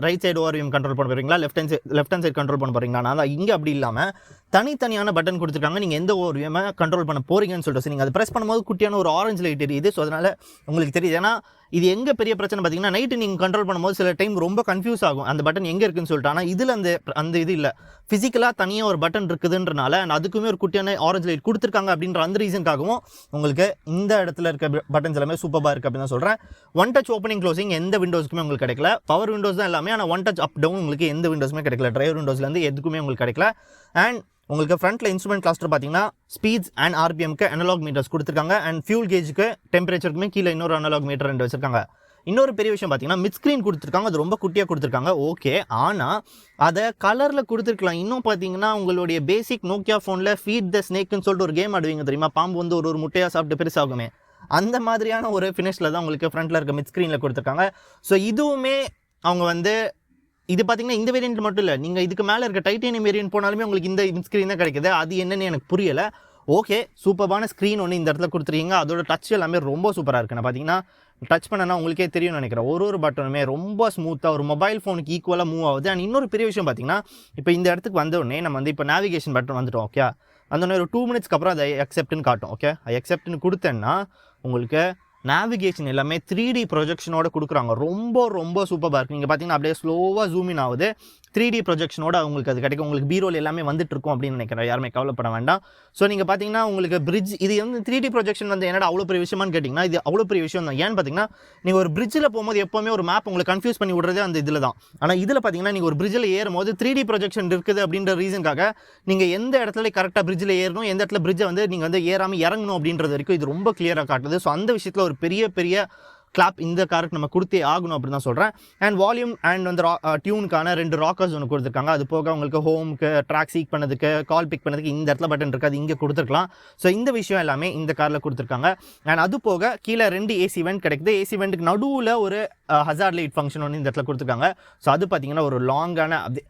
ரைட் சைடு ORVM கண்ட்ரோல் பண்ண போகிறீங்களா, லெஃப்ட் ஹேண்ட் சைடு கண்ட்ரோல் பண்ண போகிறீங்களா. ஆனால் இங்கே அப்படி இல்லாமல் தனித்தனியான பட்டன் கொடுத்துருக்காங்க. நீங்கள் எந்த ORVM கண்ட்ரோல் பண்ண போகிறீங்கன்னு சொல்லிட்டு நீங்கள் அதை ப்ரெஸ் பண்ணும்போது குட்டியான ஒரு ஆரஞ்சு லைட் எரியுது. ஸோ அதனால் உங்களுக்கு தெரியுது. ஏன்னா இது எங்கே பெரிய பிரச்சனை பார்த்தீங்கன்னா நைட்டு நீங்கள் கண்ட்ரோல் பண்ணும்போது சில டைம் ரொம்ப கன்ஃபியூஸ் ஆகும் அந்த பட்டன் எங்கே இருக்குன்னு சொல்லிட்டு. ஆனால் இதில் அந்த இது இல்லை, ஃபிசிக்கலாக தனியாக ஒரு பட்டன் இருக்குதுன்றனால அதுக்குமே ஒரு குட்டியான ஆரஞ்சு லைட் கொடுத்துருக்காங்க. அப்படின்ற அந்த ரீசனுக்காகவும் உங்களுக்கு இந்த இடத்துல இருக்க பட்டன்ஸ் எல்லாமே சூப்பராக இருக்குது அப்படின்னு தான் சொல்கிறேன். ஒன் டச் ஓப்பனிங் க்ளோசிங் எந்த விண்டோஸ்க்குமே உங்களுக்கு கிடைக்கல. பவர் விண்டோஸ் தான் எல்லாமே, ஆனால் ஒன் டச் அப் டவுன் உங்களுக்கு எந்த விண்டோஸுமே கிடைக்கல. டிரைவர் விண்டோஸ்லேருந்து எதுக்குமே உங்களுக்கு கிடைக்கல. அண்ட் உங்களுக்கு ஃப்ரண்ட்டில் இன்ஸ்ட்ருமெண்ட் கிளஸ்டர் பார்த்தீங்கன்னா ஸ்பீட்ஸ் அண்ட் RPMக்கு அனலாக் மீட்டர்ஸ் கொடுத்துருக்காங்க. அண்ட் ஃபியூல் கேஜுக்கு டெம்பரேச்சருக்குமே கீழே இன்னொரு அனலாக் மீட்டர் 2 வச்சிருக்காங்க. இன்னொரு பெரிய விஷயம் பார்த்தீங்கன்னா மிட் ஸ்க்ரீன் கொடுத்துருக்காங்க. அது ரொம்ப குட்டியாக கொடுத்துருக்காங்க, ஓகே. ஆனால் அதை கலரில் கொடுத்துருக்கலாம். இன்னும் பார்த்தீங்கன்னா உங்களுடைய பேசிக் நோக்கியா ஃபோனில் ஃபீட் த ஸ்னேக்னு சொல்லிட்டு ஒரு கேம் ஆடுவீங்க தெரியுமா, பாம்பு வந்து ஒரு முட்டையாக சாப்பிட்டு பெருசாகுமே, அந்த மாதிரியான ஒரு ஃபினிஷில் தான் உங்களுக்கு ஃப்ரண்ட்டில் இருக்க மிட் ஸ்க்ரீனில் கொடுத்துருக்காங்க. ஸோ இதுவுமே அவங்க வந்து இது பார்த்தீங்கன்னா இந்த வேரியன்ட் மட்டும் இல்லை, நீங்கள் இதுக்கு மேலே இருக்க டைட்டேனியம் வேரியன்ட் போனாலுமே உங்களுக்கு இந்த ஸ்க்ரீன் தான் கிடைக்குது. அது என்னென்னு எனக்கு புரியலை. ஓகே, சூப்பரான ஸ்க்ரீன் ஒன்று இந்த இடத்துல கொடுத்துருக்கீங்க. அதோட டச் எல்லாமே ரொம்ப சூப்பராக இருக்குது. நான் பார்த்தீங்கன்னா டச் பண்ணனா உங்களுக்கே தெரியும்னு நினைக்கிறேன். ஒரு பட்டனுமே ரொம்ப ஸ்மூத்தாக ஒரு மொபைல் ஃபோனுக்கு ஈக்குவலாக மூவ் ஆகுது. அண்ட் இன்னொரு பெரிய விஷயம் பார்த்தீங்கன்னா இப்போ இந்த இடத்துக்கு வந்தோடனே நம்ம வந்து இப்போ நேவிகேஷன் பட்டன் வந்துட்டோம். ஓகே, அந்த ஒரு 2 மினிட்ஸ்க்கு அப்புறம் அதை அக்செப்ட்னு காட்டும். ஓகே, அக்செப்ட்னு கொடுத்தேன்னா உங்களுக்கு நேவிகேஷன் எல்லாமே 3D ப்ரொஜெக்ஷனோட கொடுக்குறாங்க. ரொம்ப ரொம்ப சூப்பராக இருக்குது. நீங்கள் பார்த்தீங்கன்னா அப்படியே ஸ்லோவாக ஜூமின் ஆகுது. 3D ப்ரொஜெக்ஷனோட உங்களுக்கு அது கிடைக்கும். உங்களுக்கு பீரோல் எல்லாமே வந்துட்டு இருக்கும் அப்படின்னு நினைக்கிறேன். யாருமே கவலைப்பட வேண்டாம். ஸோ நீங்கள் பார்த்தீங்கன்னா உங்களுக்கு பிரிட்ஜ் இது வந்து 3D ப்ரொஜெக்ஷன் வந்து என்னடா அவ்வளோ பெரிய விஷயமானு கேட்டிங்கன்னா இது அவ்வளோ பெரிய விஷயம் தான். ஏன்னு பார்த்தீங்கன்னா நீங்கள் ஒரு பிரிட்ஜில் போகும்போது எப்போவுமே ஒரு மேப் உங்களுக்கு கன்ஃபியூஸ் பண்ணி விடுறதே அந்த இதில் தான். ஆனால் இதில் பார்த்தீங்கன்னா நீங்கள் ஒரு பிரிட்ஜில் ஏறும்போது 3D ப்ரொஜெக்ஷன் இருக்குது அப்படின்ற ரீசனுக்காக நீங்கள் எந்த இடத்துல கரெக்டாக பிரிட்ஜில் ஏறணும், எந்த இடத்துல பிரிட்ஜை வந்து நீங்கள் வந்து ஏறாமல் இறங்கணும் அப்படின்றது வரைக்கும் இது ரொம்ப கிளியராக காட்டுது. ஸோ அந்த விஷயத்தில் ஒரு பெரிய கிளாப் இந்த காருக்கு நம்ம கொடுத்தே ஆகணும் அப்படின்னு தான் சொல்கிறேன். அண்ட் வால்யூம் அண்ட் வந்து டியூனுக்கான 2 ராக்கர்ஸ் ஒன்று கொடுத்துருக்காங்க. அது போக உங்களுக்கு ஹோமுக்கு ட்ராக் சீக் பண்ணதுக்கு கால் பிக் பண்ணதுக்கு இந்த இடத்துல பட்டன் இருக்குது, அது இங்கே கொடுத்துருக்கலாம். ஸோ இந்த விஷயம் எல்லாமே இந்த காரில் கொடுத்துருக்காங்க. அண்ட் அது போக கீழே 2 AC வெண்ட் கிடைக்குது. AC வெண்ட்டுக்கு நடுவில் ஒரு ஹசார்ட் லைட் ஃபங்க்ஷன் ஒன்று இந்த இடத்துல கொடுத்துருக்காங்க. ஸோ அது பார்த்தீங்கன்னா ஒரு லாங்கான அப்படி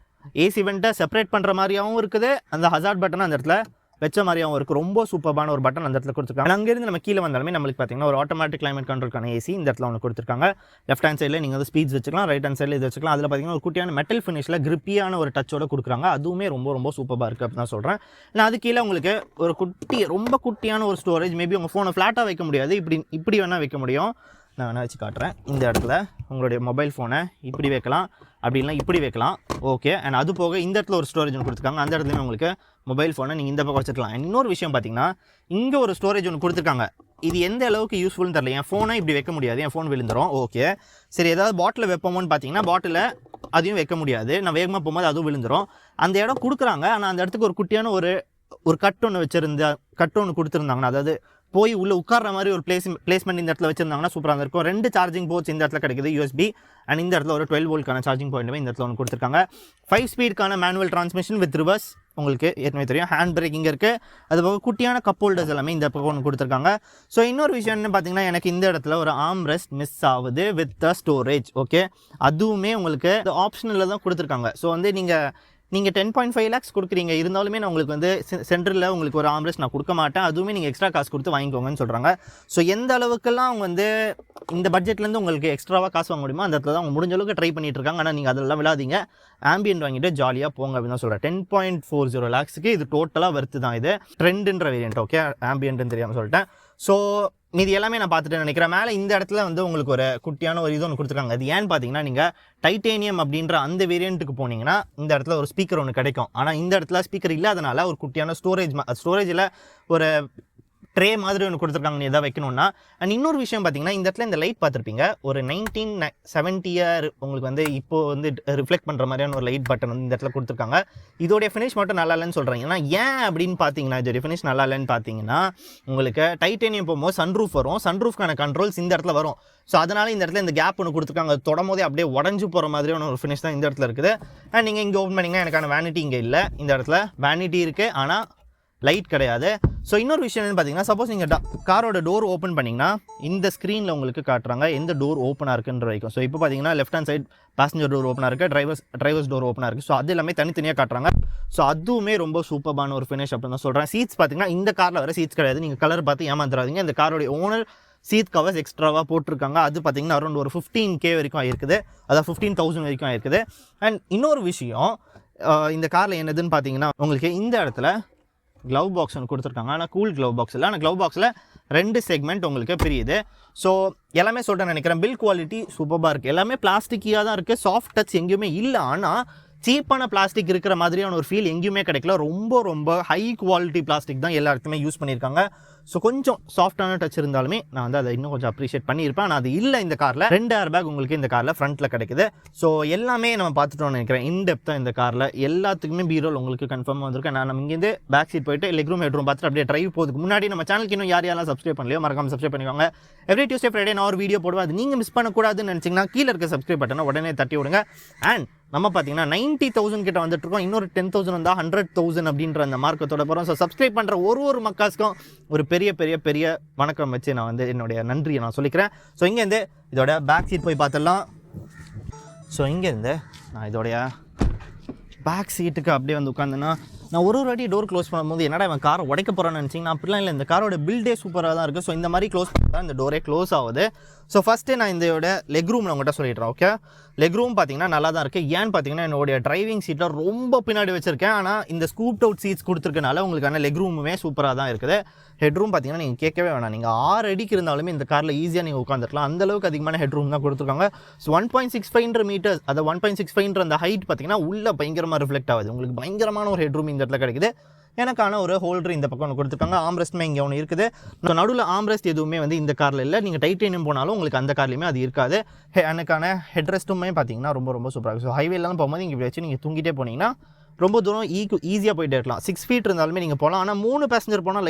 AC வெண்ட்டை செப்பரேட் பண்ணுற மாதிரியாகவும் இருக்குது. அந்த ஹசார்ட் பட்டனை அந்த இடத்துல வச்ச மாதிரியாகவும் இருக்குது. ரொம்ப சூப்பரான ஒரு பட்டன் அந்த இடத்துல கொடுத்துருக்காங்க. அங்கேருந்து நம்ம கீழே வந்தாலுமே நம்மளுக்கு பார்த்தீங்கன்னா ஒரு ஆட்டோமேட்டிக் கிளைமேட் கண்ட்ரோலுக்கான AC இந்த இடத்துல ஒன்று கொடுத்துருக்காங்க. லெஃப்ட் ஹேண்ட் சைடில் நீங்கள் வந்து ஸ்பீட்ஸ் வச்சுக்கலாம், ரைட் ஹேண்ட் சைடில் இது வச்சுக்கலாம். அதில் பார்த்தீங்கன்னா ஒரு குட்டியான மெட்டல் ஃபினிஷில் கிரிப்பியான ஒரு டச்சோட கொடுக்குறாங்க. அதுவுமே ரொம்ப ரொம்ப சூப்பராக இருக்குது அப்படின்னு தான் சொல்கிறேன். நான் அது கீழே உங்களுக்கு ஒரு ரொம்ப குட்டியான ஒரு ஸ்டோரேஜ், மேபி உங்கள் ஃபோனை ஃப்ளாட்டாக வைக்க முடியாது, இப்படி வேணால் வைக்க முடியும். நான் வேணால் வச்சு காட்டுறேன். இந்த இடத்துல உங்களுடைய மொபைல் ஃபோனை இப்படி வைக்கலாம், அப்படி இல்லைனா இப்படி வைக்கலாம். ஓகே, அண்ட் அது போக இந்த இடத்துல ஒரு ஸ்டோரேஜ் ஒன்று கொடுத்துருக்காங்க. அந்த இடத்துலையுமே உங்களுக்கு மொபைல் ஃபோனை நீங்கள் இந்த பக்கம் வச்சுக்கலாம். இன்னொரு விஷயம் பார்த்தீங்கன்னா இங்கே ஒரு ஸ்டோரேஜ் ஒன்று கொடுத்துருக்காங்க. இது எந்த அளவுக்கு யூஸ்ஃபுல்னு தெரியல. என் ஃபோனை இப்படி வைக்க முடியாது, என் ஃபோன் விழுந்துடும். ஓகே, சரி, ஏதாவது பாட்டில் வைப்போமோன்னு பார்த்தீங்கன்னா பாட்டில் அதையும் வைக்க முடியாது. நான் வேகமாக போகும்போது அதுவும் விழுந்துடும். அந்த இடம் கொடுக்குறாங்க, ஆனால் அந்த இடத்துக்கு ஒரு குட்டியான ஒரு ஒரு கட் ஒன்று கொடுத்துருந்தாங்கன்னா, அதாவது போய் உள்ளே உட்கார்ற மாதிரி ஒரு பிளேஸ்மெண்ட் இந்த இடத்துல வச்சிருந்தாங்கன்னா சூப்பராக இருக்கும். 2 சார்ஜிங் போர்ட்ஸ் இந்த இடத்துல கிடைக்குது USB, அண்ட் இந்த இடத்துல ஒரு 12 வோல்ட்கான சார்ஜிங் பாயிண்ட்டுமே இந்த இடத்துல ஒன்று கொடுத்துருக்காங்க. 5 ஸ்பீடுக்கான மேனுவல் டிரான்ஸ்மிஷன் வித் ரிவர்ஸ் உங்களுக்கு ஏற்கனவே தெரியும். ஹேண்ட் பிரேக்கிங் இருக்குது. அது போக குட்டியான கப் ஹோல்டர்ஸ் எல்லாமே இந்த பக்கம் ஒன்று கொடுத்துருக்காங்க. ஸோ இன்னொரு விஷயம் என்ன பார்த்தீங்கன்னா, எனக்கு இந்த இடத்துல ஒரு ஆர்ம் ரெஸ்ட் மிஸ் ஆகுது வித் ஸ்டோரேஜ். ஓகே, அதுவுமே உங்களுக்கு ஆப்ஷனில் தான் கொடுத்துருக்காங்க. ஸோ வந்து நீங்கள் 10.5 lakhs கொடுக்குறீங்க, இருந்தாலுமே நான் உங்களுக்கு வந்து சென்டரில் உங்களுக்கு ஒரு ஆம்ரெஸ்ட் நான் கொடுக்க மாட்டேன், அதுவுமே நீங்கள் எக்ஸ்ட்ரா காசு கொடுத்து வாங்கிக்கோங்கன்னு சொல்கிறாங்க. ஸோ எந்த அளவுக்குலாம் அவங்க வந்து இந்த பட்ஜெட்லேருந்து உங்களுக்கு எக்ஸ்ட்ராவாக காசு வாங்க முடியுமோ அந்த இடத்துல தான் அவங்க முடிஞ்ச அளவுக்கு ட்ரை பண்ணிட்டு இருக்காங்க. ஆனால் நீங்கள் அதெல்லாம் விழாதீங்க, ஆம்பியன்ட் வாங்கிட்டு ஜாலியாக போங்க அப்படின்னு தான் சொல்கிறேன். 10.40 lakhsக்கு இது டோட்டலாக வர்த்து தான். இது ட்ரெண்டுன்ற வேரியன்ட். ஓகே, ஆம்பியன்ட்னு தெரியாமல் சொல்லிட்டேன். ஸோ மீதி எல்லாமே நான் பார்த்துட்டு நினைக்கிறேன். மேலே இந்த இடத்துல வந்து உங்களுக்கு ஒரு குட்டியான ஒரு இது ஒன்று கொடுத்துருக்காங்க. அது ஏன்னு பார்த்தீங்கன்னா, நீங்கள் டைட்டேனியம் அப்படின்ற அந்த வேரியண்ட்டுக்கு போனீங்கன்னா இந்த இடத்துல ஒரு ஸ்பீக்கர் ஒன்று கிடைக்கும். ஆனால் இந்த இடத்துல ஸ்பீக்கர் இல்லாதனால ஒரு குட்டியான ஸ்டோரேஜில் ஒரு ட்ரே மாதிரி ஒன்று கொடுத்துருக்காங்க எதாவது வைக்கணும்னா. அண்ட் இன்னொரு விஷயம் பார்த்தீங்கன்னா, இந்த இடத்துல இந்த லைட் பார்த்துருப்பீங்க, ஒரு 1970 உங்களுக்கு வந்து இப்போ வந்து ரிஃப்ளெக்ட் பண்ணுற மாதிரியான ஒரு லைட் பட்டன் வந்து இந்த இடத்துல கொடுத்துருக்காங்க. இதோடைய ஃபினிஷ் மட்டும் நல்லா இல்லைன்னு சொல்கிறாங்க. ஏன்னா ஏன் அப்படின்னு பார்த்தீங்கன்னா, இதோடைய ஃபினிஷ் நல்லா இல்லைன்னு பார்த்தீங்கன்னா, உங்களுக்கு டைட்டேனியம் போகும்போது சன்ரூஃப் வரும், சன்ரூஃப்கான கண்ட்ரோல்ஸ் இந்த இடத்துல வரும். ஸோ அதனால் இந்த இடத்துல இந்த கேப் ஒன்று கொடுத்துருக்காங்க. தொடும் போதே அப்படியே உடஞ்சி போகிற மாதிரியான ஒரு ஃபினிஷ் தான் இந்த இடத்துல இருக்குது. அண்ட் நீங்கள் இங்கே ஓப்பன் பண்ணிங்கன்னா எனக்கான வேனிட்டி இங்கே இல்லை. இந்த இடத்துல வேனிட்டி இருக்குது, ஆனால் லைட் கிடையாது. ஸோ இன்னொரு விஷயம் என்னென்னு பார்த்தீங்கன்னா, சப்போஸ் நீங்கள் காரோட டோர் ஓப்பன் பண்ணிங்கன்னா இந்த ஸ்க்ரீனில் உங்களுக்கு காட்டுறாங்க எந்த டோர் ஓப்பனாக இருக்குன்ற வரைக்கும். ஸோ இப்போ பார்த்தீங்கன்னா left hand side passenger door ஓப்பனாக இருக்குது, டிரைவர்ஸ் டோர் ஓப்பனாக இருக்குது. ஸோ அது எல்லாமே தனித்தனியாக காட்டுறாங்க. ஸோ அதுவுமே ரொம்ப சூப்பரான ஒரு ஃபினிஷ் அப்படின்னு தான் சொல்கிறேன். சீட்ஸ் பார்த்தீங்கன்னா இந்த காரில் வர சீட்ஸ் கிடையாது, நீங்கள் கலர் பார்த்து ஏமாந்துடாதீங்க. இந்த காரோடைய ஓனர் சீட் கவர்ஸ் எக்ஸ்ட்ராவாக போட்டிருக்காங்க. அது பார்த்தீங்கன்னா அரௌண்ட் ஒரு 15K வரைக்கும் ஆயிருக்குது, அதாவது 15,000 வரைக்கும் ஆயிருக்குது. அண்ட் இன்னொரு விஷயம் இந்த காரில் என்னதுன்னு பார்த்தீங்கன்னா, உங்களுக்கு இந்த இடத்துல க்ளவ் பாக்ஸ் ஒன்று கொடுத்துருக்காங்க. ஆனால் கூல் க்ளவ் பாக்ஸ் இல்லை, ஆனால் க்ளவ் பாக்ஸில் 2 செக்மெண்ட் உங்களுக்கு பிரியுது. ஸோ எல்லாமே சொல்கிறேன் நினைக்கிறேன். பில் குவாலிட்டி சூப்பராக இருக்குது, எல்லாமே பிளாஸ்டிக்கியாக தான் இருக்குது, சாஃப்ட் டச் எங்கேயுமே இல்லை. ஆனால் சீப்பான பிளாஸ்டிக் இருக்கிற மாதிரியான ஒரு ஃபீல் எங்கேயுமே கிடைக்கல. ரொம்ப ரொம்ப ஹை குவாலிட்டி பிளாஸ்டிக் தான் எல்லா இடத்துலையுமே யூஸ் பண்ணியிருக்காங்க. ஸோ கொஞ்சம் சாஃப்டான டச் இருந்தாலுமே நான் வந்து அதை இன்னும் கொஞ்சம் அப்ரிஷியேட் பண்ணியிருப்பேன். ஆனால் அது இல்லை இந்த காரில். 2 ஏர் பேக் உங்களுக்கு இந்த காரில் ஃப்ரண்ட்டில் கிடைக்குது. ஸோ எல்லாமே நம்ம பார்த்துட்டோம்னு நினைக்கிறேன். இன்டெப்த்தாக இந்த காரில் எல்லாத்துக்குமே பீரோல் உங்களுக்கு கன்ஃபார்மாக வந்திருக்கு. நான் நம்ம இங்கேருந்து பேக் சீட் போயிட்டு லெக் ரூம் ஹெட் ரூம் பார்த்துட்டு அப்படியே ட்ரைவ் போகிறதுக்கு முன்னாடி நம்ம சேனலுக்கு இன்னும் யாரெல்லாம் சப்ஸ்கிரைப் பண்ணலையோ மறக்காம சப்ஸ்கிரைப் பண்ணிக்கோங்க. எவ்ரி டியூஸ்டே ஃப்ரைடே நான் ஒரு வீடியோ போடுவேன். அது நீங்கள் மிஸ் பண்ணக்கூடாதுன்னு நினச்சிங்கன்னா கீழே இருக்க சப்ஸ்கிரைப் பட்டனை உடனே தட்டி விடுங்க. அண்ட் நம்ம பார்த்தீங்கன்னா 90,000 கிட்ட வந்துட்டு இருக்கோம். இன்னொரு 10,000 வந்தால் 100,000 அப்படின்ற அந்த மார்க்கத்தோட போகிறோம். ஸோ சப்ஸ்கிரைப் பண்ணுற ஒரு மக்காஸ்க்கும் ஒரு பெரிய பெரிய பெரிய வணக்கம் வச்சு நான் வந்து என்னுடைய நன்றியை நான் சொல்லிக்கிறேன். ஸோ இங்கேருந்து இதோட பேக் சீட் போய் பார்த்துடலாம். ஸோ இங்கேருந்து நான் இதோடைய பேக் சீட்டுக்கு அப்படியே வந்து உட்காந்துன்னா, நான் ஒரு வாட்டி டோர் க்ளோஸ் பண்ணும்போது என்னடா இவன் காரை உடைக்க போகிறான்னு நினச்சிங்கன்னா அப்படிலாம் இல்லை. இந்த காரோட பில்டே சூப்பராக தான் இருக்குது. ஸோ இந்த மாதிரி க்ளோஸ் பண்ணால் இந்த டோரே க்ளோஸ் ஆகுது. ஸோ ஃபஸ்ட்டு நான் இதோட லெக் ரூம் உங்கள்கிட்ட சொல்லிடுறேன். ஓகே, லெக் ரூம் பார்த்தீங்கன்னா நல்லா தான் இருக்குது. ஏன்னு பார்த்தீங்கன்னா என்னுடைய டிரைவிங் சீட்டில் ரொம்ப பின்னாடி வச்சிருக்கேன். ஆனால் இந்த ஸ்கூப்ட் அவுட் சீட்ஸ் கொடுத்துருக்கனால உங்களுக்கான லெக் ரூமுமே சூப்பராக தான் இருக்குது. ஹெட் ரூம் பார்த்தீங்கன்னா நீங்கள் கேட்கவே வேணாம், நீங்கள் 6 அடிக்கு இருந்தாலுமே இந்த காரில் ஈஸியாக நீங்கள் உட்காந்துருக்கலாம். அந்தளவுக்கு அதிகமான ஹெட் ரூம் தான் கொடுத்துருக்காங்க. ஸோ 1.65 மீட்டர்ஸ், அதை 1.65 அந்த ஹைட் பார்த்தீங்கன்னா உள்ளே பயங்கரமாக ரிஃப்ளெக்ட் ஆகுது. உங்களுக்கு பயங்கரமான ஒரு ஹெட் ரூம் இந்த இடத்துல கிடைக்குது. எனக்கான ஒரு ஹோல்டர் இந்த பக்கம் ஒன்று கொடுத்துருக்காங்க. ஆம்ரெஸ்ட்டுமே இங்கே ஒன்று இருக்குது. ஸோ நடுவில் ஆம்ரெஸ்ட் எதுவுமே வந்து இந்த காரில் இல்லை. நீங்கள் டைட்டேனியம் போனாலும் உங்களுக்கு அந்த கார்லையுமே அது இருக்காது. எனக்கான ஹெட் ரெஸ்ட்டுமே பார்த்தீங்கன்னா ரொம்ப ரொம்ப சூப்பராக இருக்குது. ஸோ ஹைவேலாம் போகும்போது இங்கே வச்சு நீங்கள் தூங்கிட்டே போனீங்கன்னா ரொம்ப தூரம் ஈஸியாக போயிட்டே இருக்கலாம். 6 ஃபீட் இருந்தாலுமே நீங்கள் போகலாம். ஆனால் 3 பேசஞ்சர் போனால்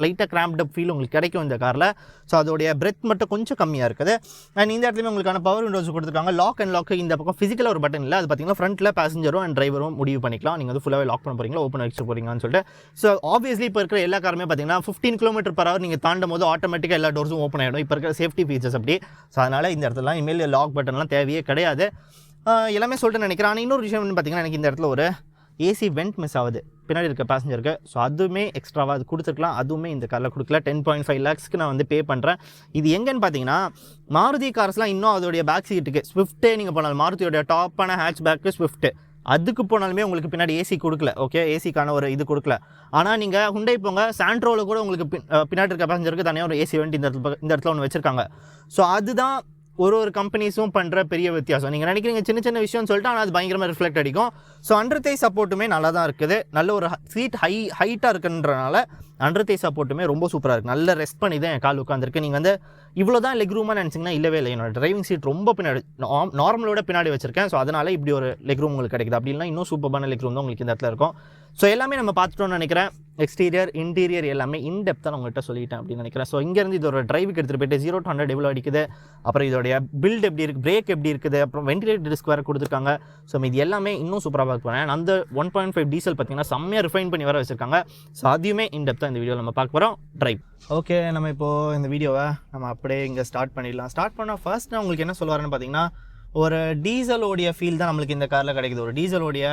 லைட்டாக கிராம்ப்ட் அப் ஃபீல் உங்களுக்கு கிடைக்கும் இந்த காரில். ஸோ அதோடைய பிரெத் மட்டும் கொஞ்சம் கம்மியாக இருக்குது. அண்ட் இந்த இடத்துலையுமே உங்களுக்கான பவர் விண்டோஸ் கொடுத்துருக்காங்க. லாக் அண்ட் லாக் இந்த பக்கம் ஃபிசிக்கலாக ஒரு பட்டன் இல்லை. அது பார்த்தீங்கன்னா ஃப்ரண்ட்டில் பேசஞ்சரும் அண்ட் டிரைவரும் முடிவு பண்ணிக்கலாம். நீங்கள் வந்து ஃபுல்லாகவே லாக் பண்ண போகிறீங்களா ஓப்பன் வச்சு போகிறீங்கன்னு சொல்லிட்டு. ஸோ ஆப்வியஸ்லி இப்போ இருக்கிற எல்லா காருமே பார்த்தீங்கன்னா 15 km/h நீங்கள் தாண்டும் போது ஆட்டோமேட்டிக்காக எல்லா டோர்ஸும் ஓப்பன் ஆகிடும். இப்போ இருக்கிற சேஃப்டி ஃபீச்சர்ஸ் அப்படி. ஸோ அதனால் இந்த இடத்துலலாம் இனிமேல் லாக் பட்டன்லாம் தேவையே கிடையாது. எல்லாமே சொல்லிட்டு நினைக்கிறேன். ஆனால் இன்னொரு விஷயம் பார்த்தீங்கன்னா எனக்கு இந்த இடத்துல ஒரு ஏசி வெண்ட் மிஸ் ஆகுது பின்னாடி இருக்க பேசஞ்சருக்கு. ஸோ அதுவுமே எக்ஸ்ட்ராவாக அது கொடுத்துருக்கலாம். அதுவுமே இந்த காரில் கொடுக்கல. 10.5 lakhsக்கு நான் வந்து பே பண்ணுறேன். இது எங்கன்னு பார்த்தீங்கன்னா மாருதி கார்ஸ்லாம் இன்னும் அதோடைய பேக் சீட்டுக்கு ஸ்விஃப்ட்டே நீங்கள் போனாலும் மாருதியோடைய டாப்பான ஹேட்ச் பேக்கு ஸ்விஃப்ட்டு அதுக்கு போனாலுமே உங்களுக்கு பின்னாடி ஏசி கொடுக்கல. ஓகே, ஏசிக்கான ஒரு இது கொடுக்கல. ஆனால் நீங்கள் ஹுண்டை போங்க, சாண்ட்ரோவில் கூட உங்களுக்கு பின்னாடி இருக்க பேசஞ்சருக்கு தனியாக ஒரு ஏசி வெண்ட் இந்த இடத்துல ஒன்று வச்சுருக்காங்க. ஸோ அதுதான் ஒரு கம்பெனிஸும் பண்ணுற பெரிய வித்தியாசம். நீங்கள் நினைக்கிறீங்க சின்ன சின்ன விஷயம்னு சொல்லிட்டு, ஆனால் அது பயங்கரமாக ரிஃப்ளெக்ட் அடிக்கும். ஸோ அண்டர் தை சப்போர்ட்டுமே நல்லா தான் இருக்குது. நல்ல ஒரு சீட் ஹைட்டாக இருக்குன்றனால அண்டர் தை சப்போர்ட்டுமே ரொம்ப சூப்பராக இருக்குது. நல்ல ரெஸ்ட் பண்ணி தான் என் கால் உட்காந்துருக்கு. நீங்கள் வந்து இவ்வளோ தான் லெக் ரூமாக நினச்சிங்கன்னா இல்லவே இல்லை. என்னோட டிரைவிங் சீட் ரொம்ப பின்னாடி நார்மலோட பின்னாடி வச்சிருக்கேன். ஸோ அதனால் இப்படி ஒரு லெக் ரூம் உங்களுக்கு கிடைக்குது. அப்படின்னா இன்னும் சூப்பரான லெக் ரூம் தான் உங்களுக்கு இந்த இடத்துல இருக்கும். ஸோ எல்லாமே நம்ம பார்த்துட்டோம்னு நினைக்கிறேன். எக்ஸ்டீரியர் இன்டீரியர் எல்லாமே இன்டெப்த்தாக நான் உங்கள்கிட்ட சொல்லிட்டேன் அப்படின்னு நினைக்கிறேன். ஸோ இங்கேருந்து இதோட டிரைவுக்கு எடுத்துகிட்டு போயிட்டு 0 to 100 எவ்வளோ அடிக்குது, அப்புறம் இதோடைய பில்ட் எப்படி இருக்குது, பிரேக் எப்படி இருக்குது, அப்புறம் வென்டிலேட்டர் டிஸ்க் வேறு கொடுத்துருக்காங்க. ஸோ இது எல்லாமே இன்னும் சூப்பராக பார்க்க போகிறேன். அந்த 1.5 டீசல் பார்த்தீங்கன்னா செம்மையாக ரிஃபைன் பண்ணி வர வச்சிருக்காங்க. ஸோ அதையுமே இன்டெப்த்தாக இந்த வீடியோவில் நம்ம பார்க்க போகிறோம். டிரைவ் ஓகே, நம்ம இப்போது இந்த வீடியோவை நம்ம அப்படியே இங்கே ஸ்டார்ட் பண்ணிடலாம். ஸ்டார்ட் பண்ணால் ஃபர்ஸ்ட் நான் உங்களுக்கு என்ன சொல்லுவாருன்னு பார்த்தீங்கன்னா, ஒரு டீசலோடைய ஃபீல் தான் நம்மளுக்கு இந்த காரில் கிடைக்குது. ஒரு டீசலோடைய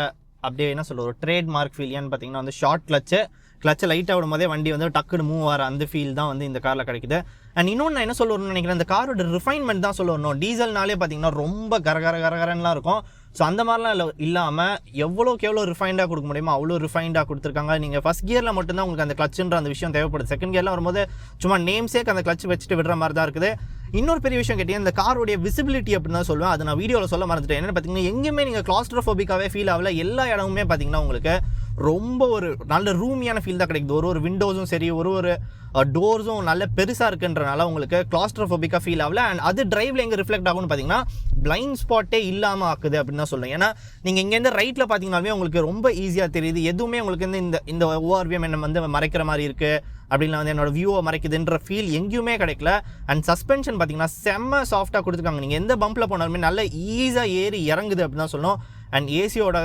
அப்படியே என்ன சொல்லுவோம், ஒரு ட்ரேட் மார்க் ஃபீல் ஏன்னு பார்த்தீங்கன்னா வந்து ஷார்ட் கிளச்சை லைட்டாக விடும் போதே வண்டி வந்து டக்குன்னு மூவ் ஆகிற அந்த ஃபீல் தான் வந்து இந்த காரில் கிடைக்குது. அண்ட் இன்னொன்று நான் என்ன சொல்லணும்னு நினைக்கிறேன், இந்த காரோட ரிஃபைன்மெண்ட் தான் சொல்லணும். டீசல்னாலே பார்த்தீங்கன்னா ரொம்ப கரகரன்லாம் இருக்கும். ஸோ அந்த மாதிரிலாம் இல்லாமல் எவ்வளோக்கு எவ்வளோ ரிஃபைண்டாக கொடுக்க முடியுமோ அவ்வளோ ரிஃபைண்டாக கொடுத்துருக்காங்க. நீங்கள் ஃபஸ்ட் கியரில் மட்டும்தான் உங்களுக்கு அந்த கிளச்சுன்ற அந்த விஷயம் தேவைப்படுது. செகண்ட் கியர்லாம் வரும்போது சும்மா நேம்ஸேக்கு அந்த கிளச் வச்சுட்டு விடுற மாதிரி தான் இருக்குது. இன்னொரு பெரிய விஷயம் கேட்டீங்கன்னா, இந்த காரோடைய விசிபிலிட்டி அப்படின்னு தான் சொல்லுவேன். அதை நான் வீடியோவில் சொல்ல மறந்துட்டேன். என்னென்னு பார்த்தீங்கன்னா, எங்கேயுமே நீங்கள் கிளாஸ்ட்ரோஃபோபிக்காவே ஃபீல் ஆகல. எல்லா இடமுமே பார்த்தீங்கன்னா உங்களுக்கு ரொம்ப ஒரு நல்ல ரூமியான ஃபீல் தான் கிடைக்குது. ஒரு விண்டோஸும் சரி, ஒரு டோர்ஸும் நல்ல பெருசாக இருக்குன்றனால உங்களுக்கு கிளாஸ்ட்ரோஃபோபிக்காக ஃபீல் ஆகல. அண்ட் அது டிரைவில் எங்கே ரிஃப்ளெக்ட் ஆகும்னு பார்த்தீங்கன்னா, பிளைண்ட் ஸ்பாட்டே இல்லாமல் ஆக்குது அப்படின்னு தான் சொல்லுவேன். ஏன்னா நீங்கள் இங்கேருந்து ரைட்டில் பார்த்தீங்கன்னாலுமே உங்களுக்கு ரொம்ப ஈஸியாக தெரியுது. எதுவுமே உங்களுக்கு இந்த ஓஆர்விஎம் என்ன வந்து மறைக்கிற மாதிரி இருக்குது, அப்படின்னா வந்து என்னோட வியூவை மறைக்குதுன்ற ஃபீல் எங்கேயுமே கிடைக்கல. அண்ட் சஸ்பென்ஷன் பார்த்தீங்கன்னா செம்ம சாஃப்டாக கொடுத்துருக்காங்க. நீங்கள் எந்த பம்பில் போனாலுமே நல்ல ஈஸியாக ஏறி இறங்குது அப்படின்னு தான் சொல்லணும். அண்ட் ஏசியோட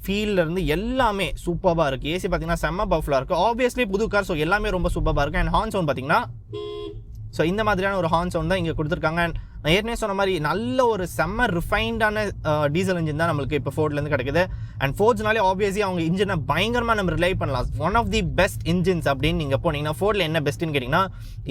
ஃபீல்லேருந்து எல்லாமே சூப்பராக இருக்குது. ஏசி பார்த்தீங்கன்னா செம்ம பஃப்லாக இருக்குது. ஆப்வியஸ்லி புது கார், ஸோ எல்லாமே ரொம்ப சூப்பராக இருக்குது. அண்ட் ஹார்ன் சவுண்ட் பார்த்தீங்கன்னா, ஸோ இந்த மாதிரியான ஒரு ஹார்ன் சவுண்ட் தான் இங்கே கொடுத்துருக்காங்க. அண்ட் நான் ஏற்கனவே சொன்ன மாதிரி நல்ல ஒரு செம்ம ரிஃபைண்டான டீசல் இன்ஜின் தான் நம்மளுக்கு இப்போ ஃபோர்ட்லேருந்து கிடைக்குது. அண்ட் ஃபோர்ட்ஸ்னாலே ஆப்வியஸ்லி அவங்க இன்ஜினை பயங்கரமாக நம்ம ரிலை பண்ணலாம். One of the best engines அப்படின்னு நீங்கள் போனீங்கன்னா, ஃபோர்டில் என்ன பெஸ்ட்டுன்னு கேட்டிங்கன்னா,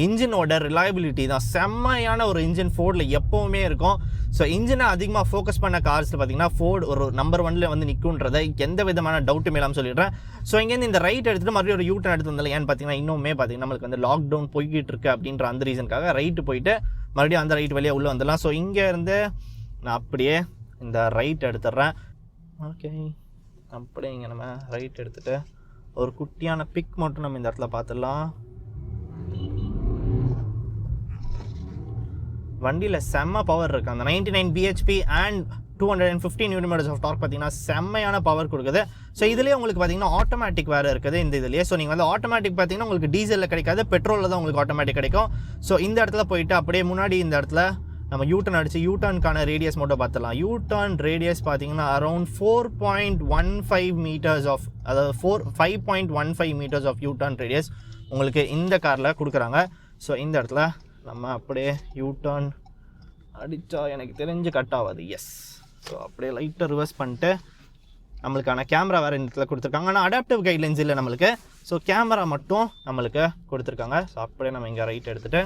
இன்ஜினோட ரிலையபிலிட்டி தான். செம்மையான ஒரு இன்ஜின் ஃபோர்டில் எப்போவுமே இருக்கும். ஸோ இன்ஜினை அதிகமாக ஃபோக்கஸ் பண்ண கார்ஸில் பார்த்தீங்கன்னா ஃபோர்ட் ஒரு நம்பர் 1 வந்து நிற்குன்றதை எந்த விதமான டவுட்டுமே இல்லாமல் சொல்லிடுறேன். ஸோ இங்கேருந்து இந்த ரைட் எடுத்துகிட்டு மறுபடியும் ஒரு யூட்டன் எடுத்து வந்தாலும் ஏன்னு பார்த்தீங்கன்னா, இன்னுமே பார்த்தீங்கன்னா நம்மளுக்கு வந்து லாக்டவுன் போய்கிட்டு இருக்குது அப்படின்ற அந்த ரீசனுக்காக ரைட்டு போயிட்டு மறுபடியும் அந்த ரைட் வழியாக உள்ளே வந்துடலாம். ஸோ இங்கே இருந்து நான் அப்படியே இந்த ரைட் எடுத்துடுறேன். ஓகே, அப்படியே இங்கே நம்ம ரைட் எடுத்துகிட்டு ஒரு குட்டியான பிக் மட்டும் நம்ம இந்த இடத்துல பார்த்துடலாம். வண்டியில் செம்ம பவர் இருக்குது. அந்த 99 bhp and 215 Nm of torque பார்த்தீங்கன்னா செம்மையான பவர் கொடுக்குது. ஸோ இதுலேயே உங்களுக்கு பார்த்தீங்கன்னா ஆட்டோமேட்டிக் வேறு இருக்குது இந்த இதுலேயே. ஸோ நீங்கள் வந்து ஆட்டோமேட்டிக் பார்த்தீங்கன்னா உங்களுக்கு டீசலில் கிடைக்காது, பெட்ரோலில் தான் உங்களுக்கு ஆட்டோமேட்டிக் கிடைக்கும். ஸோ இந்த இடத்துல போயிட்டு அப்படியே முன்னாடி இந்த இடத்துல நம்ம யூட்டர்ன் அடித்து யூட்டர்னுக்கான ரேடியஸ் மட்டும் பார்த்துடலாம். யூட்டர்ன் ரேடியஸ் பார்த்தீங்கன்னா அரௌண்ட் 4.15 மீட்டர்ஸ் ஆஃப், அதாவது 5.15 மீட்டர்ஸ் ஆஃப் யூட்டர்ன் ரேடியஸ் உங்களுக்கு இந்த காரில் கொடுக்குறாங்க. ஸோ இந்த இடத்துல நம்ம அப்படியே யூட்டர்ன் அடித்தா எனக்கு தெரிஞ்சு கட் ஆகாது. எஸ், ஸோ அப்படியே லைட்டாக ரிவர்ஸ் பண்ணிட்டு நம்மளுக்கான கேமரா வேறு இந்த இடத்துல கொடுத்துருக்காங்க. ஆனால் அடாப்டிவ் கைட்லைன்ஸ் இல்லை நம்மளுக்கு. ஸோ கேமரா மட்டும் நம்மளுக்கு கொடுத்துருக்காங்க. ஸோ அப்படியே நம்ம இங்கே ரைட் எடுத்துகிட்டு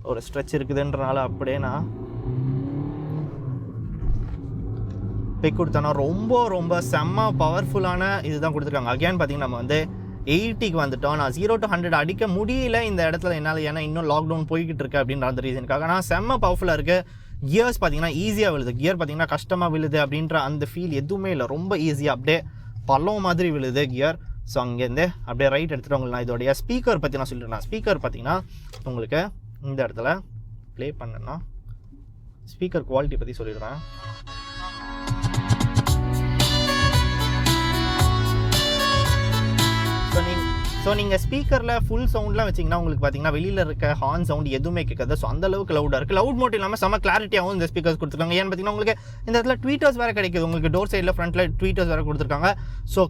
ஒரு ஸ்ட்ரெச் இருக்குதுன்றனால அப்படியே நான் பிக் கொடுத்தோன்னா ரொம்ப செம்ம பவர்ஃபுல்லான இதுதான் கொடுத்துருக்காங்க. அகேன் பார்த்தீங்கன்னா நம்ம வந்து 80க்கு வந்துட்டோம். நான் 0 to 100 அடிக்க முடியல இந்த இடத்துல என்னால், ஏன்னா இன்னும் லாக்டவுன் போய்கிட்டு இருக்கு அப்படின்ற அந்த ரீசனுக்காக. ஆனால் செம்ம பவர்ஃபுல்லாக இருக்குது. கியர்ஸ் பார்த்தீங்கன்னா ஈஸியாக விழுது. கியர் பார்த்தீங்கன்னா கஷ்டமாக விழுது அப்படின்ற அந்த ஃபீல் எதுவுமே இல்லை. ரொம்ப ஈஸியாக அப்படியே பள்ளம் மாதிரி விழுது கியர். ஸோ அங்கேருந்து அப்படியே ரைட் எடுத்துகிட்டு உங்களுக்கு நான் இதோடைய ஸ்பீக்கர் பற்றி நான் சொல்லிடுறேன். ஸ்பீக்கர் பார்த்தீங்கன்னா உங்களுக்கு இந்த இடத்துல ப்ளே பண்ணேன்னா ஸ்பீக்கர் குவாலிட்டி பற்றி சொல்லிடுறேன். ஸோ நீங்கள் ஸ்பீக்கரில் ஃபுல் சவுண்ட்லாம் வச்சிங்கன்னா உங்களுக்கு பார்த்தீங்கன்னா வெளியில் இருக்க ஹார்ன் சவுண்ட் எதுவுமே கேட்காது. ஸோ அந்தளவுக்கு லவுடாக இருக்குது. லவுட் மட்டும் இல்லாமல் செம்ம கிளாரிட்டியாகவும் இந்த ஸ்பீக்கர்ஸ் கொடுத்துருக்காங்க. ஏன்னு பார்த்தீங்கன்னா உங்களுக்கு இந்த இடத்துல ட்வீட்டர்ஸ் வேறு கிடைக்குது. உங்களுக்கு டோர் சைடில் ஃப்ரண்ட்டில் ட்வீட்டர்ஸ் வேறு கொடுத்துருக்காங்க. ஸோ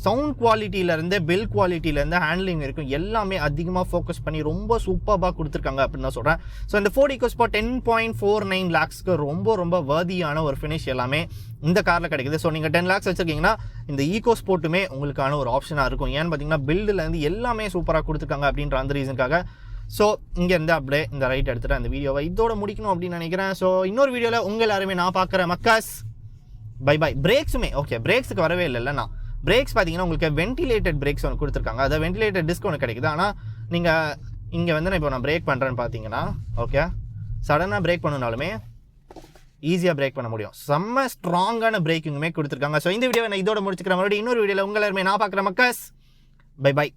சவுண்ட் குவாலிட்டியிலேருந்து பில் குவாலிட்டியிலேருந்து ஹேண்ட்லிங் இருக்கும் எல்லாமே அதிகமாக ஃபோக்கஸ் பண்ணி ரொம்ப சூப்பராக கொடுத்துருக்காங்க அப்படின்னு தான் சொல்கிறேன். ஸோ இந்த ஃபோர்ட் ஈகோஸ்பார்ட் 10.49 lakhsக்கு ரொம்ப வர்தியான ஒரு ஃபினிஷ் எல்லாமே இந்த காரில் கிடைக்குது. ஸோ நீங்கள் 10 lakhs வச்சுருக்கீங்கன்னா இந்த ஈகோஸ்போர்ட்டுமே உங்களுக்கான ஒரு ஆப்ஷனாக இருக்கும். ஏன்னு பார்த்தீங்கன்னா பில்டுலேருந்து எல்லாமே சூப்பராக கொடுத்துருக்காங்க அப்படின்ற அந்த ரீசனுக்காக. ஸோ இங்கேருந்து அப்படியே இந்த ரைட் எடுத்துகிட்டு அந்த வீடியோவை இதோட முடிக்கணும் அப்படின்னு நினைக்கிறேன். ஸோ இன்னொரு வீடியோவில் உங்கள் எல்லாருமே நான் பார்க்குறேன். Macaws by. பிரேக்ஸுமே ஓகே, பிரேக்ஸுக்கு வரவே இல்லைன்னா பிரேக்ஸ் பார்த்தீங்கன்னா உங்களுக்கு வென்டிலேட்டட் பிரேக்ஸ் ஒன்று கொடுத்துருக்காங்க. அதாவது வென்டிலேட்டட் டிஸ்க் ஒன்று கிடைக்குது. ஆனால் நீங்கள் இங்கே வந்து நான் இப்போ நான் பிரேக் பண்ணுறேன்னு பார்த்தீங்கன்னா ஓகே, சடனாக பிரேக் பண்ணனாலுமே ஈஸியாக பிரேக் பண்ண முடியும். செம்ம ஸ்ட்ராங்கான பிரேக்கிங்குமே கொடுத்துருக்காங்க. ஸோ இந்த வீடியோவை நான் இதோட முடிச்சுக்கிறேன். மறுபடியும் இன்னொரு வீடியோவில் உங்கள் எல்லாருமே நான் பார்க்குறேன் மக்கஸ். By by.